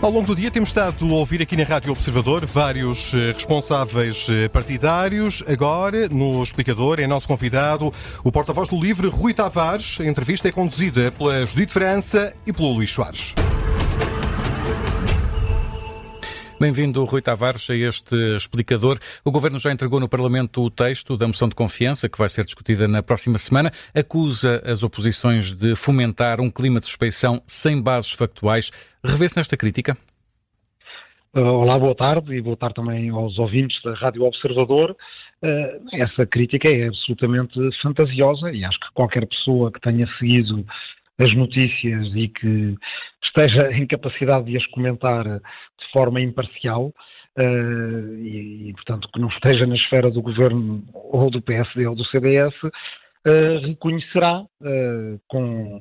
Ao longo do dia temos estado a ouvir aqui na Rádio Observador vários responsáveis partidários. Agora, no Explicador, é nosso convidado o porta-voz do LIVRE, Rui Tavares. A entrevista é conduzida pela Judite França e pelo Luís Soares. Bem-vindo, Rui Tavares, a este Explicador. O Governo já entregou no Parlamento o texto da moção de confiança, que vai ser discutida na próxima semana. Acusa as oposições de fomentar um clima de suspeição sem bases factuais. Revê-se nesta crítica? Olá, boa tarde e boa tarde também aos ouvintes da Rádio Observador. Essa crítica é absolutamente fantasiosa e acho que qualquer pessoa que tenha seguido as notícias e que esteja em capacidade de as comentar de forma imparcial e, portanto, que não esteja na esfera do Governo ou do PSD ou do CDS, reconhecerá com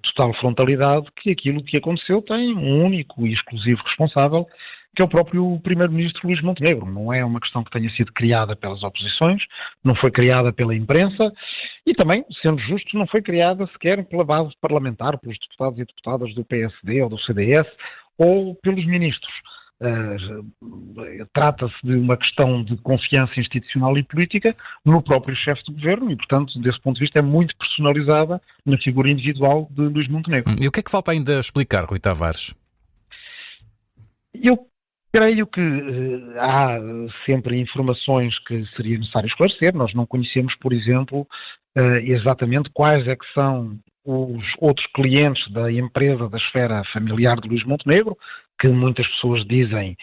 total frontalidade que aquilo que aconteceu tem um único e exclusivo responsável, que é o próprio Primeiro-Ministro Luís Montenegro. Não é uma questão que tenha sido criada pelas oposições, não foi criada pela imprensa e também, sendo justo, não foi criada sequer pela base parlamentar, pelos deputados e deputadas do PSD ou do CDS ou pelos ministros. Trata-se de uma questão de confiança institucional e política no próprio chefe de governo e, portanto, desse ponto de vista, é muito personalizada na figura individual de Luís Montenegro. E o que é que falta ainda explicar, Rui Tavares? Eu creio que há sempre informações que seria necessário esclarecer. Nós não conhecemos, por exemplo, exatamente quais é que são os outros clientes da empresa da esfera familiar de Luís Montenegro, que muitas pessoas dizem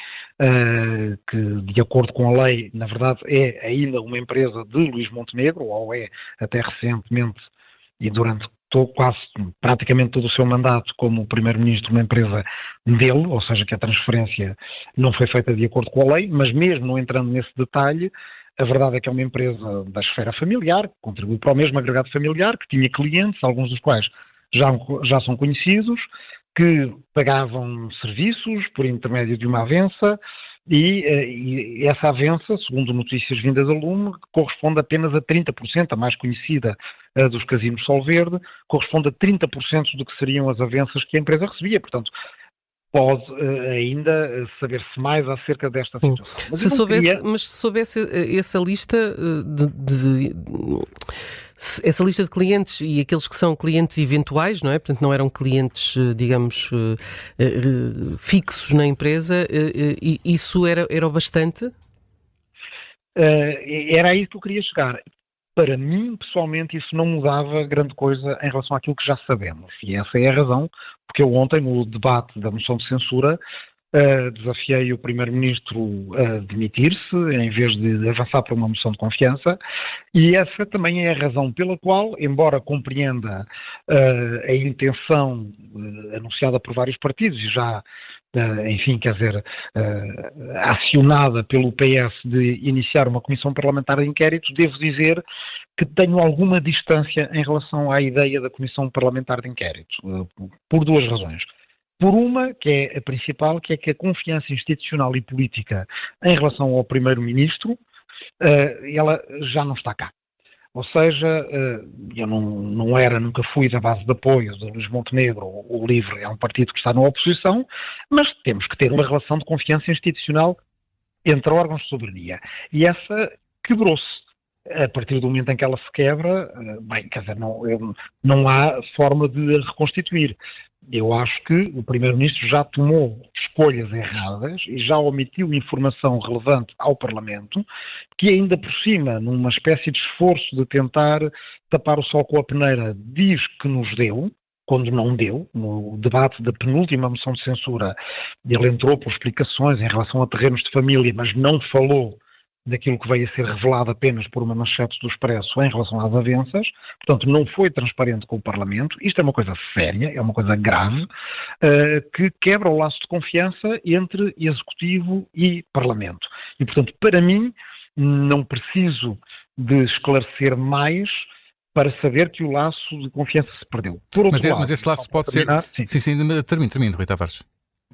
que, de acordo com a lei, na verdade é ainda uma empresa de Luís Montenegro, ou é até recentemente e durante praticamente todo o seu mandato como Primeiro-Ministro, uma empresa dele, ou seja, que a transferência não foi feita de acordo com a lei, mas mesmo não entrando nesse detalhe, a verdade é que é uma empresa da esfera familiar, que contribui para o mesmo agregado familiar, que tinha clientes, alguns dos quais já são conhecidos, que pagavam serviços por intermédio de uma avença e essa avença, segundo notícias vindas a lume, corresponde apenas a 30%, a mais conhecida dos casinos Sol Verde, corresponde a 30% do que seriam as avenças que a empresa recebia. Portanto, pode ainda saber-se mais acerca desta situação. Mas se soubesse essa lista essa lista de clientes e aqueles que são clientes eventuais, não é? Portanto, não eram clientes, digamos, fixos na empresa, isso era o bastante? Era aí que eu queria chegar. Para mim, pessoalmente, isso não mudava grande coisa em relação àquilo que já sabemos. E essa é a razão porque eu ontem, no debate da moção de censura, desafiei o Primeiro-Ministro a demitir-se, em vez de avançar para uma moção de confiança, e essa também é a razão pela qual, embora compreenda a intenção anunciada por vários partidos e já acionada pelo PS de iniciar uma comissão parlamentar de inquérito, devo dizer que tenho alguma distância em relação à ideia da comissão parlamentar de inquérito, por duas razões. Por uma, que é a principal, que é que a confiança institucional e política em relação ao Primeiro-Ministro, ela já não está cá. Ou seja, eu nunca fui da base de apoio de Luís Montenegro. O LIVRE é um partido que está na oposição, mas temos que ter uma relação de confiança institucional entre órgãos de soberania. E essa quebrou-se. A partir do momento em que ela se quebra, não há forma de a reconstituir. Eu acho que o Primeiro-Ministro já tomou escolhas erradas e já omitiu informação relevante ao Parlamento, que ainda por cima, numa espécie de esforço de tentar tapar o sol com a peneira, diz que nos deu, quando não deu. No debate da penúltima moção de censura, ele entrou por explicações em relação a terrenos de família, mas não falou daquilo que veio a ser revelado apenas por uma manchete do Expresso em relação às avanças. Portanto, não foi transparente com o Parlamento. Isto é uma coisa séria, é uma coisa grave, que quebra o laço de confiança entre Executivo e Parlamento. E, portanto, para mim, não preciso de esclarecer mais para saber que o laço de confiança se perdeu. Mas esse laço pode ser... Termino, Rui Tavares.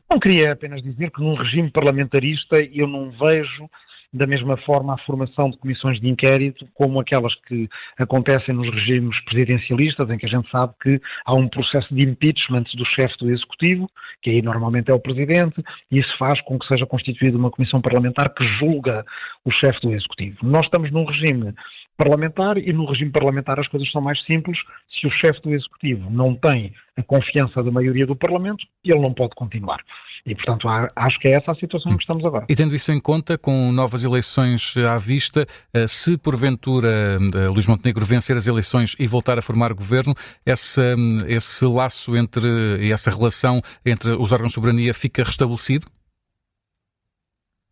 Não queria apenas dizer que num regime parlamentarista eu não vejo da mesma forma a formação de comissões de inquérito como aquelas que acontecem nos regimes presidencialistas, em que a gente sabe que há um processo de impeachment do chefe do Executivo, que aí normalmente é o Presidente, e isso faz com que seja constituída uma comissão parlamentar que julga o chefe do Executivo. Nós estamos num regime parlamentar e no regime parlamentar as coisas são mais simples. Se o chefe do Executivo não tem a confiança da maioria do Parlamento, ele não pode continuar. E, portanto, acho que é essa a situação em que estamos agora. E tendo isso em conta, com novas eleições à vista, se porventura Luís Montenegro vencer as eleições e voltar a formar governo, esse laço e essa relação entre os órgãos de soberania fica restabelecido?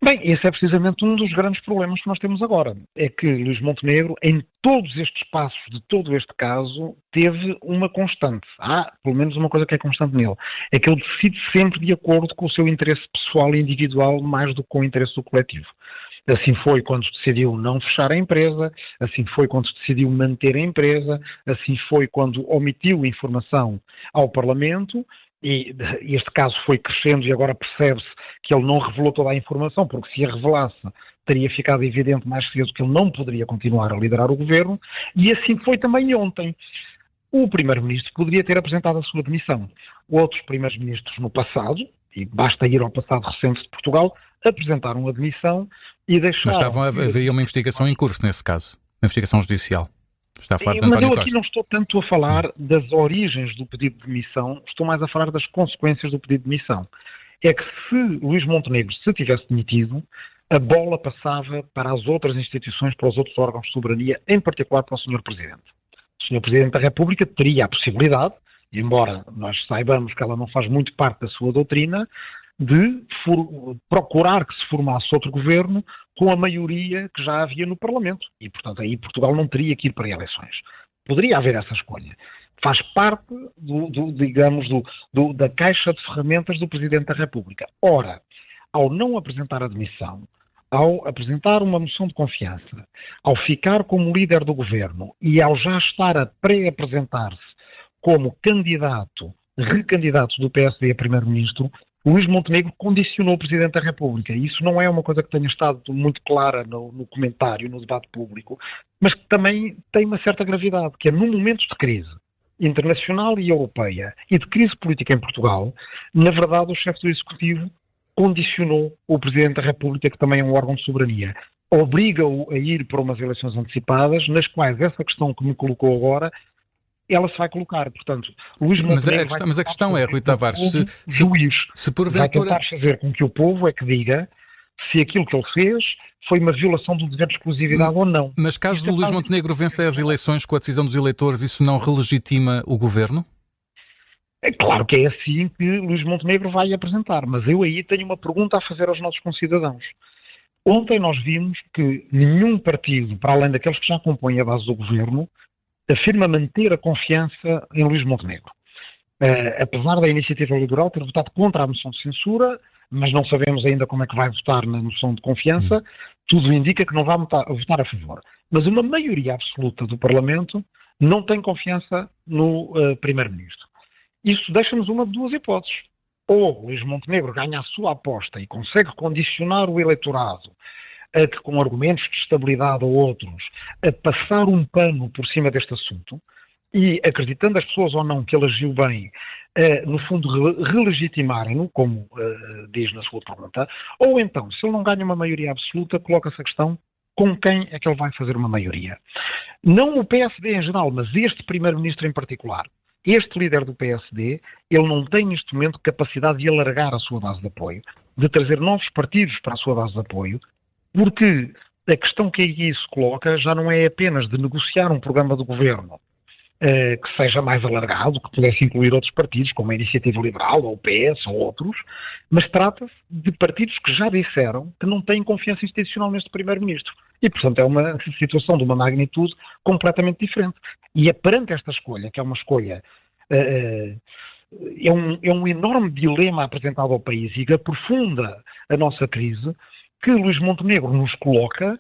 Bem, esse é precisamente um dos grandes problemas que nós temos agora. É que Luís Montenegro, em todos estes passos de todo este caso, teve uma constante. Há, pelo menos, uma coisa que é constante nele. É que ele decide sempre de acordo com o seu interesse pessoal e individual, mais do que com o interesse do coletivo. Assim foi quando decidiu não fechar a empresa, assim foi quando decidiu manter a empresa, assim foi quando omitiu informação ao Parlamento. E este caso foi crescendo e agora percebe-se que ele não revelou toda a informação, porque se a revelasse teria ficado evidente mais cedo que ele não poderia continuar a liderar o governo, e assim foi também ontem. O primeiro-ministro poderia ter apresentado a sua demissão. Outros primeiros-ministros no passado, e basta ir ao passado recente de Portugal, apresentaram a demissão e deixaram... Mas havia uma investigação em curso nesse caso, uma investigação judicial. Está a falar de António Mas eu Costa. aqui não estou tanto a falar das origens do pedido de demissão, estou mais a falar das consequências do pedido de demissão. É que se Luís Montenegro se tivesse demitido, a bola passava para as outras instituições, para os outros órgãos de soberania, em particular para o Sr. Presidente. O Sr. Presidente da República teria a possibilidade, embora nós saibamos que ela não faz muito parte da sua doutrina, de procurar que se formasse outro governo com a maioria que já havia no Parlamento. E, portanto, aí Portugal não teria que ir para eleições. Poderia haver essa escolha. Faz parte, da caixa de ferramentas do Presidente da República. Ora, ao não apresentar a demissão, ao apresentar uma moção de confiança, ao ficar como líder do governo e ao já estar a pré-apresentar-se como recandidato do PSD a primeiro-ministro, Luís Montenegro condicionou o Presidente da República. Isso não é uma coisa que tenha estado muito clara no comentário, no debate público, mas que também tem uma certa gravidade, que é num momento de crise internacional e europeia e de crise política em Portugal, na verdade o chefe do Executivo condicionou o Presidente da República, que também é um órgão de soberania. Obriga-o a ir para umas eleições antecipadas, nas quais essa questão que me colocou agora ela se vai colocar. Portanto, Luís Montenegro mas a questão é, Rui Tavares, se porventura... vai tentar fazer com que o povo é que diga se aquilo que ele fez foi uma violação do dever de exclusividade ou não. Mas caso o Luís Montenegro vença as eleições com a decisão dos eleitores, isso não relegitima o governo? É claro que é assim que Luís Montenegro vai apresentar, mas eu aí tenho uma pergunta a fazer aos nossos concidadãos. Ontem nós vimos que nenhum partido, para além daqueles que já compõem a base do governo, afirma manter a confiança em Luís Montenegro. Apesar da Iniciativa Liberal ter votado contra a moção de censura, mas não sabemos ainda como é que vai votar na moção de confiança, tudo indica que não vai votar a favor. Mas uma maioria absoluta do Parlamento não tem confiança no Primeiro-Ministro. Isso deixa-nos uma de duas hipóteses. Ou Luís Montenegro ganha a sua aposta e consegue condicionar o eleitorado a que, com argumentos de estabilidade ou outros, a passar um pano por cima deste assunto e, acreditando as pessoas ou não que ele agiu bem, no fundo relegitimarem-no, como diz na sua pergunta, ou então, se ele não ganha uma maioria absoluta, coloca-se a questão com quem é que ele vai fazer uma maioria. Não o PSD em geral, mas este Primeiro-Ministro em particular. Este líder do PSD, ele não tem neste momento capacidade de alargar a sua base de apoio, de trazer novos partidos para a sua base de apoio, porque a questão que aí isso coloca já não é apenas de negociar um programa do governo que seja mais alargado, que pudesse incluir outros partidos, como a Iniciativa Liberal, ou o PS, ou outros, mas trata-se de partidos que já disseram que não têm confiança institucional neste Primeiro-Ministro. E, portanto, é uma situação de uma magnitude completamente diferente. E é perante esta escolha, que é uma escolha... É um enorme dilema apresentado ao país e que aprofunda a nossa crise, que Luís Montenegro nos coloca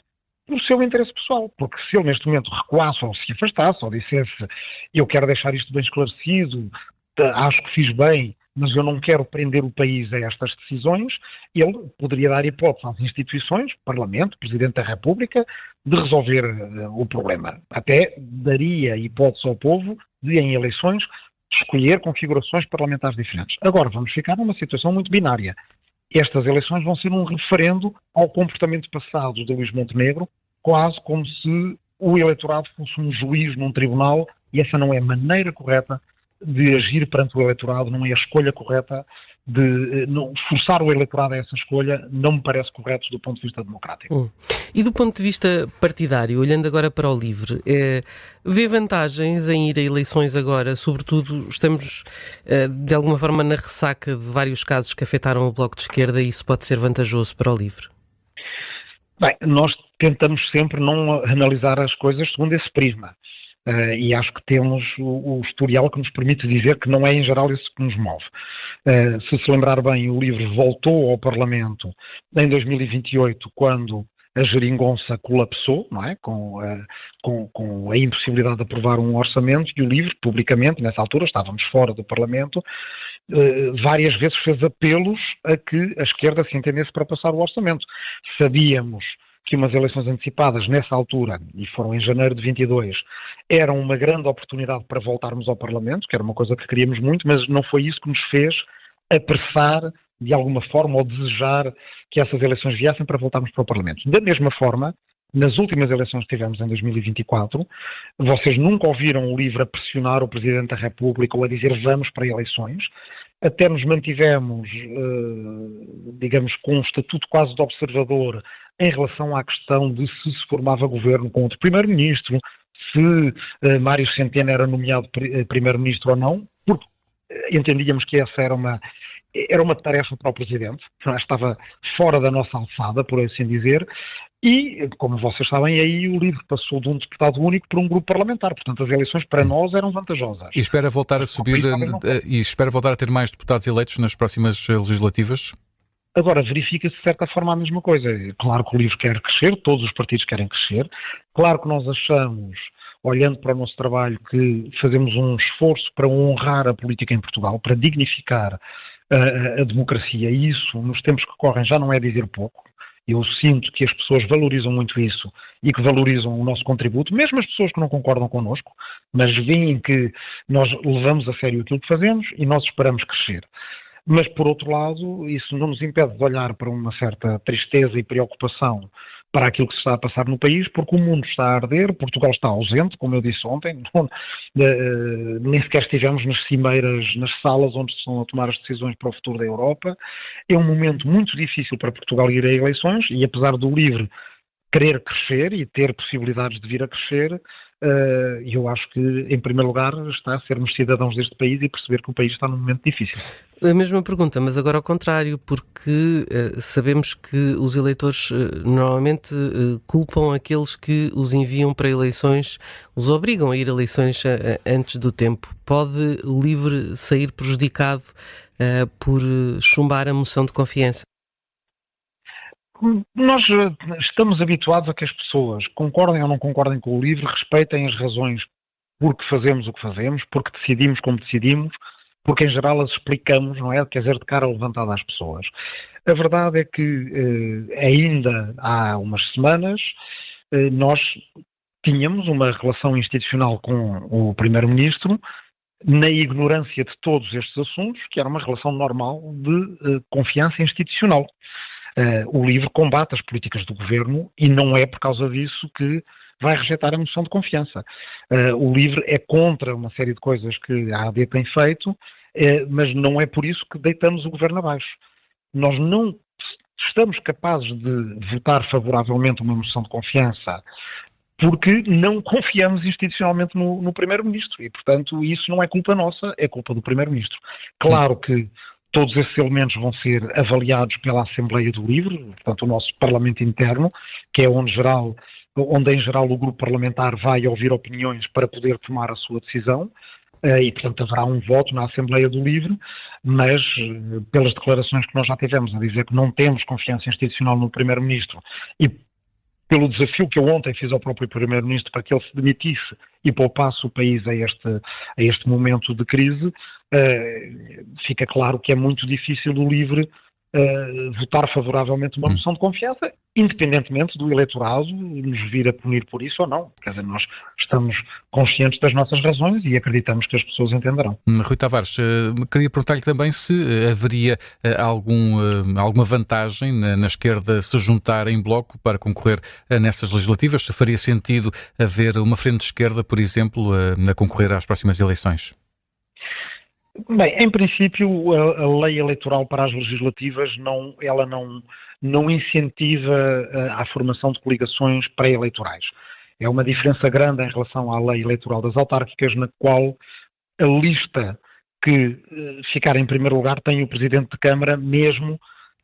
no seu interesse pessoal, porque se ele neste momento recuasse ou se afastasse ou dissesse eu quero deixar isto bem esclarecido, acho que fiz bem mas eu não quero prender o país a estas decisões. Ele poderia dar hipótese às instituições, Parlamento, Presidente da República, de resolver o problema. Até daria hipótese ao povo de, em eleições, escolher configurações parlamentares diferentes. Agora, vamos ficar numa situação muito binária. Estas eleições vão ser um referendo ao comportamento passado de Luís Montenegro, quase como se o eleitorado fosse um juiz num tribunal, e essa não é a maneira correta de agir perante o eleitorado, não é a escolha correta de forçar o eleitorado a essa escolha, não me parece correto do ponto de vista democrático. E do ponto de vista partidário, olhando agora para o LIVRE, vê vantagens em ir a eleições agora? Sobretudo, estamos de alguma forma na ressaca de vários casos que afetaram o Bloco de Esquerda, e isso pode ser vantajoso para o LIVRE? Bem, nós tentamos sempre não analisar as coisas segundo esse prisma. E acho que temos o historial que nos permite dizer que não é em geral isso que nos move. Se lembrar bem, o LIVRE voltou ao Parlamento em 2028, quando a geringonça colapsou, não é? Com a impossibilidade de aprovar um orçamento, e o LIVRE, publicamente, nessa altura, estávamos fora do Parlamento, várias vezes fez apelos a que a esquerda se entendesse para passar o orçamento. Sabíamos que umas eleições antecipadas nessa altura, e foram em janeiro de 22, eram uma grande oportunidade para voltarmos ao Parlamento, que era uma coisa que queríamos muito, mas não foi isso que nos fez apressar de alguma forma ou desejar que essas eleições viessem para voltarmos para o Parlamento. Da mesma forma, nas últimas eleições que tivemos em 2024, vocês nunca ouviram o LIVRE a pressionar o Presidente da República ou a dizer vamos para eleições. Até nos mantivemos, digamos, com um estatuto quase de observador em relação à questão de se formava governo com outro Primeiro-Ministro, se Mário Centeno era nomeado Primeiro-Ministro ou não, porque entendíamos que essa era uma tarefa para o Presidente, estava fora da nossa alçada, por assim dizer, e, como vocês sabem, aí o LIVRE passou de um deputado único para um grupo parlamentar, portanto as eleições para nós eram vantajosas. E espera voltar a subir, e espera voltar a ter mais deputados eleitos nas próximas legislativas? Agora, verifica-se de certa forma a mesma coisa. Claro que o LIVRE quer crescer, todos os partidos querem crescer. Claro que nós achamos, olhando para o nosso trabalho, que fazemos um esforço para honrar a política em Portugal, para dignificar a democracia, e isso, nos tempos que correm, já não é dizer pouco. Eu sinto que as pessoas valorizam muito isso e que valorizam o nosso contributo, mesmo as pessoas que não concordam connosco, mas veem que nós levamos a sério aquilo que fazemos e nós esperamos crescer. Mas, por outro lado, isso não nos impede de olhar para uma certa tristeza e preocupação para aquilo que se está a passar no país, porque o mundo está a arder, Portugal está ausente, como eu disse ontem, nem sequer estivemos nas cimeiras, nas salas onde se estão a tomar as decisões para o futuro da Europa. É um momento muito difícil para Portugal ir a eleições, e apesar do LIVRE querer crescer e ter possibilidades de vir a crescer, eu acho que, em primeiro lugar, está a sermos cidadãos deste país e perceber que o país está num momento difícil. A mesma pergunta, mas agora ao contrário, porque sabemos que os eleitores normalmente culpam aqueles que os enviam para eleições, os obrigam a ir a eleições antes do tempo. Pode o LIVRE sair prejudicado por chumbar a moção de confiança? Nós estamos habituados a que as pessoas, concordem ou não concordem com o LIVRE, respeitem as razões por que fazemos o que fazemos, porque decidimos como decidimos, porque em geral as explicamos, não é? Quer dizer, de cara levantada às pessoas. A verdade é que ainda há umas semanas nós tínhamos uma relação institucional com o Primeiro-Ministro na ignorância de todos estes assuntos, que era uma relação normal de confiança institucional. O LIVRE combate as políticas do governo e não é por causa disso que vai rejeitar a moção de confiança. O LIVRE é contra uma série de coisas que a AD tem feito, mas não é por isso que deitamos o governo abaixo. Nós não estamos capazes de votar favoravelmente uma moção de confiança porque não confiamos institucionalmente no Primeiro-Ministro e, portanto, isso não é culpa nossa, é culpa do Primeiro-Ministro. Claro que todos esses elementos vão ser avaliados pela Assembleia do LIVRE, portanto o nosso Parlamento interno, que é onde em geral o grupo parlamentar vai ouvir opiniões para poder tomar a sua decisão, e portanto haverá um voto na Assembleia do LIVRE, mas pelas declarações que nós já tivemos a dizer que não temos confiança institucional no Primeiro-Ministro e pelo desafio que eu ontem fiz ao próprio Primeiro-Ministro para que ele se demitisse e poupasse o país a este momento de crise, fica claro que é muito difícil o LIVRE votar favoravelmente uma moção de confiança, independentemente do eleitorado nos vir a punir por isso ou não. Quer dizer, nós estamos conscientes das nossas razões e acreditamos que as pessoas entenderão. Rui Tavares, queria perguntar-lhe também se haveria alguma vantagem na esquerda se juntar em bloco para concorrer nessas legislativas, se faria sentido haver uma frente de esquerda, por exemplo, a concorrer às próximas eleições? Bem, em princípio, a lei eleitoral para as legislativas não incentiva a formação de coligações pré-eleitorais. É uma diferença grande em relação à lei eleitoral das autárquicas, na qual a lista que ficar em primeiro lugar tem o Presidente de Câmara, mesmo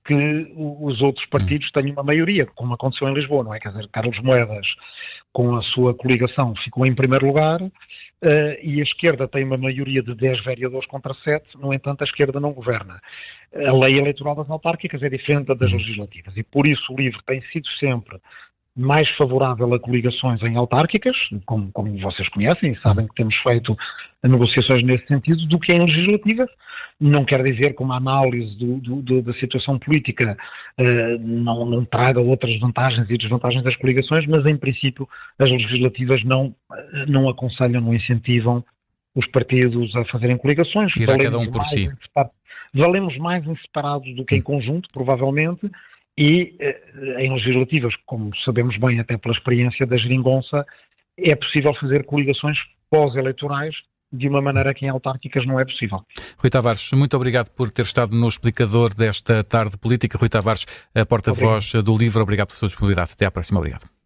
que os outros partidos tenham uma maioria, como aconteceu em Lisboa, não é? Quer dizer, Carlos Moedas, com a sua coligação, ficou em primeiro lugar, e a esquerda tem uma maioria de 10 vereadores contra 7, no entanto a esquerda não governa. A lei eleitoral das autárquicas é diferente da das legislativas e por isso o LIVRE tem sido sempre mais favorável a coligações em autárquicas, como vocês conhecem e sabem que temos feito negociações nesse sentido, do que em legislativas. Não quer dizer que uma análise da situação política não traga outras vantagens e desvantagens das coligações, mas em princípio as legislativas não aconselham, não incentivam os partidos a fazerem coligações. Irá cada um por si. Valemos mais em separados do que em conjunto, provavelmente, e em legislativas, como sabemos bem até pela experiência da Geringonça, é possível fazer coligações pós-eleitorais de uma maneira que em autárquicas não é possível. Rui Tavares, muito obrigado por ter estado no explicador desta tarde política. Rui Tavares, a porta-voz do LIVRE, obrigado pela sua disponibilidade. Até à próxima, obrigado.